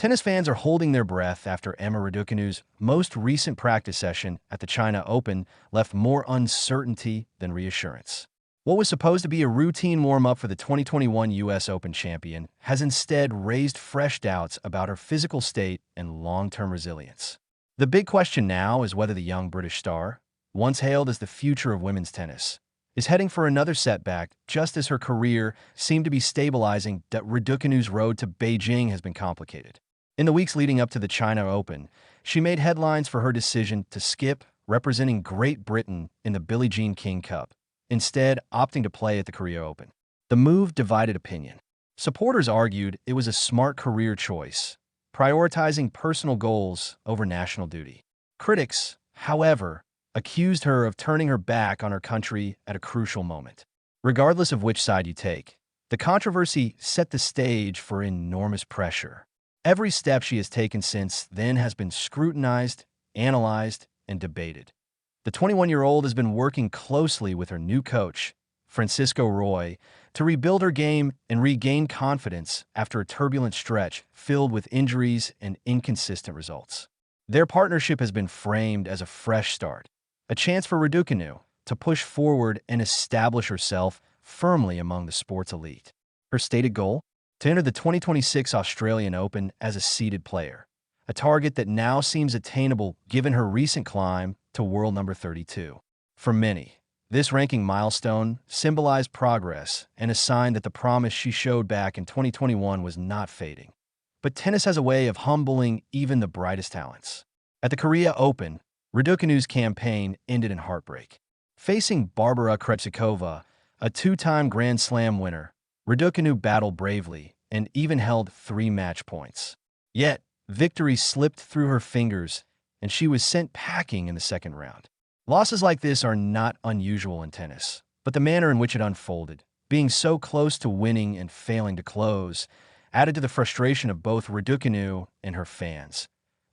Tennis fans are holding their breath after Emma Raducanu's most recent practice session at the China Open left more uncertainty than reassurance. What was supposed to be a routine warm-up for the 2021 U.S. Open champion has instead raised fresh doubts about her physical state and long-term resilience. The big question now is whether the young British star, once hailed as the future of women's tennis, is heading for another setback just as her career seemed to be stabilizing. That Raducanu's road to Beijing has been complicated. In the weeks leading up to the China Open, she made headlines for her decision to skip representing Great Britain in the Billie Jean King Cup, instead opting to play at the Korea Open. The move divided opinion. Supporters argued it was a smart career choice, prioritizing personal goals over national duty. Critics, however, accused her of turning her back on her country at a crucial moment. Regardless of which side you take, the controversy set the stage for enormous pressure. Every step she has taken since then has been scrutinized, analyzed, and debated. The 21-year-old has been working closely with her new coach, Francisco Roy, to rebuild her game and regain confidence after a turbulent stretch filled with injuries and inconsistent results. Their partnership has been framed as a fresh start, a chance for Raducanu to push forward and establish herself firmly among the sport's elite. Her stated goal? To enter the 2026 Australian Open as a seeded player, a target that now seems attainable given her recent climb to world number 32. For many, this ranking milestone symbolized progress and a sign that the promise she showed back in 2021 was not fading. But tennis has a way of humbling even the brightest talents. At the Korea Open, Raducanu's campaign ended in heartbreak. Facing Barbara Krejcikova, a two-time Grand Slam winner, Raducanu battled bravely and even held 3 match points. Yet, victory slipped through her fingers and she was sent packing in the second round. Losses like this are not unusual in tennis, but the manner in which it unfolded, being so close to winning and failing to close, added to the frustration of both Raducanu and her fans.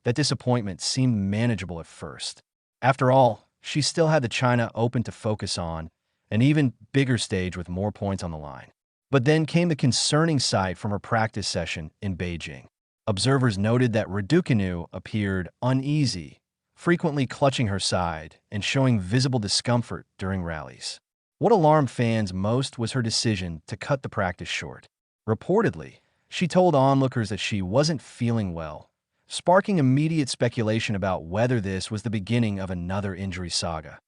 That disappointment seemed manageable at first. After all, she still had the China Open to focus on, an even bigger stage with more points on the line. But then came the concerning sight from her practice session in Beijing. Observers noted that Raducanu appeared uneasy, frequently clutching her side and showing visible discomfort during rallies. What alarmed fans most was her decision to cut the practice short. Reportedly, she told onlookers that she wasn't feeling well, sparking immediate speculation about whether this was the beginning of another injury saga.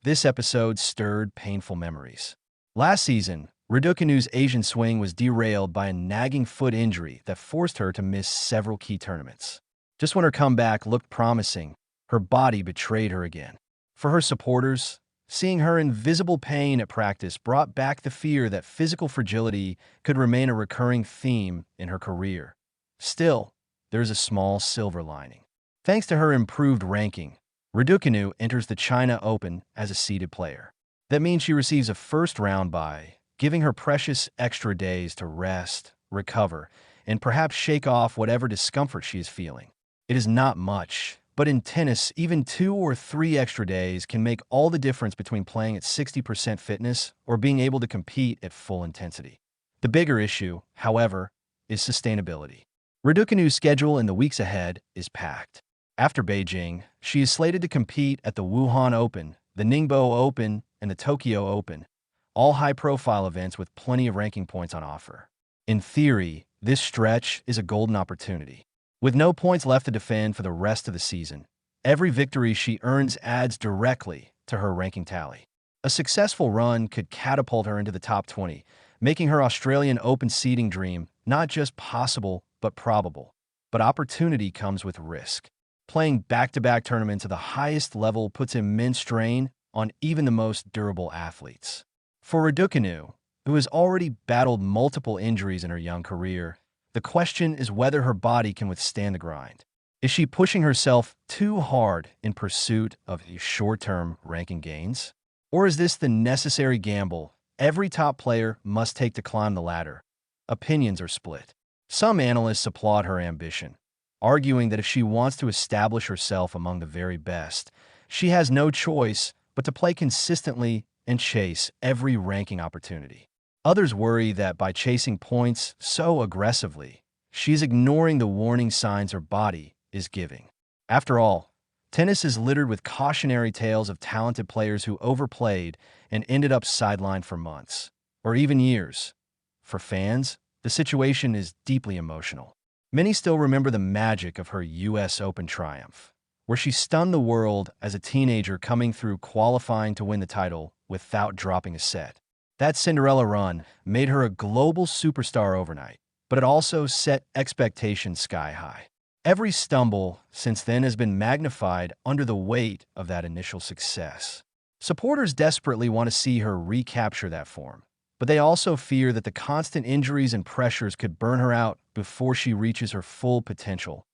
This episode stirred painful memories. Last season, Raducanu's Asian swing was derailed by a nagging foot injury that forced her to miss several key tournaments. Just when her comeback looked promising, her body betrayed her again. For her supporters, seeing her in visible pain at practice brought back the fear that physical fragility could remain a recurring theme in her career. Still, there's a small silver lining. Thanks to her improved ranking, Raducanu enters the China Open as a seeded player. That means she receives a first-round bye, giving her precious extra days to rest, recover, and perhaps shake off whatever discomfort she is feeling. It is not much, but in tennis, even 2 or 3 extra days can make all the difference between playing at 60% fitness or being able to compete at full intensity. The bigger issue, however, is sustainability. Raducanu's schedule in the weeks ahead is packed. After Beijing, she is slated to compete at the Wuhan Open, the Ningbo Open, and the Tokyo Open, all high-profile events with plenty of ranking points on offer. In theory, this stretch is a golden opportunity. With no points left to defend for the rest of the season, every victory she earns adds directly to her ranking tally. A successful run could catapult her into the top 20, making her Australian Open seeding dream not just possible but probable. But opportunity comes with risk. Playing back-to-back tournaments at the highest level puts immense strain on even the most durable athletes. For Raducanu, who has already battled multiple injuries in her young career, the question is whether her body can withstand the grind. Is she pushing herself too hard in pursuit of short-term ranking gains? Or is this the necessary gamble every top player must take to climb the ladder? Opinions are split. Some analysts applaud her ambition, arguing that if she wants to establish herself among the very best, she has no choice but to play consistently and chase every ranking opportunity. Others worry that by chasing points so aggressively, she's ignoring the warning signs her body is giving. After all, tennis is littered with cautionary tales of talented players who overplayed and ended up sidelined for months, or even years. For fans, the situation is deeply emotional. Many still remember the magic of her U.S. Open triumph, where she stunned the world as a teenager coming through qualifying to win the title without dropping a set. That Cinderella run made her a global superstar overnight, but it also set expectations sky high. Every stumble since then has been magnified under the weight of that initial success. Supporters desperately want to see her recapture that form, but they also fear that the constant injuries and pressures could burn her out before she reaches her full potential.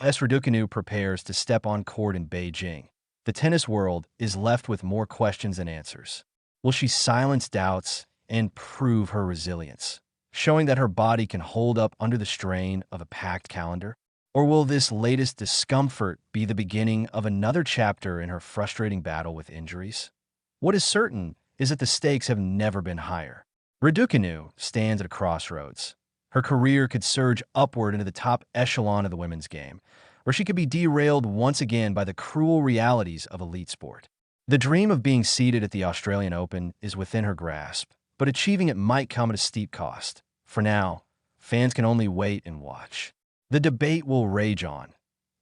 As Raducanu prepares to step on court in Beijing, the tennis world is left with more questions than answers. Will she silence doubts and prove her resilience, showing that her body can hold up under the strain of a packed calendar? Or will this latest discomfort be the beginning of another chapter in her frustrating battle with injuries? What is certain is that the stakes have never been higher. Raducanu stands at a crossroads. Her career could surge upward into the top echelon of the women's game, where she could be derailed once again by the cruel realities of elite sport. The dream of being seated at the Australian Open is within her grasp, but achieving it might come at a steep cost. For now, fans can only wait and watch. The debate will rage on.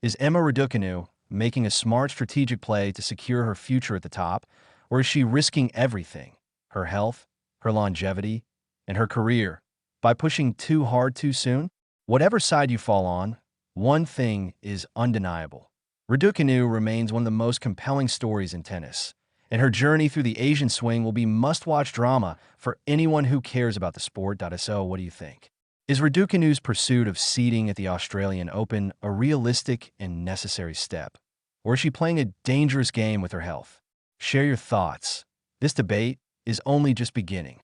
Is Emma Raducanu making a smart strategic play to secure her future at the top, or is she risking everything, her health, her longevity, and her career, by pushing too hard too soon? Whatever side you fall on, one thing is undeniable. Raducanu remains one of the most compelling stories in tennis, and her journey through the Asian swing will be must-watch drama for anyone who cares about the sport. So, what do you think? Is Raducanu's pursuit of seeding at the Australian Open a realistic and necessary step? Or is she playing a dangerous game with her health? Share your thoughts. This debate is only just beginning.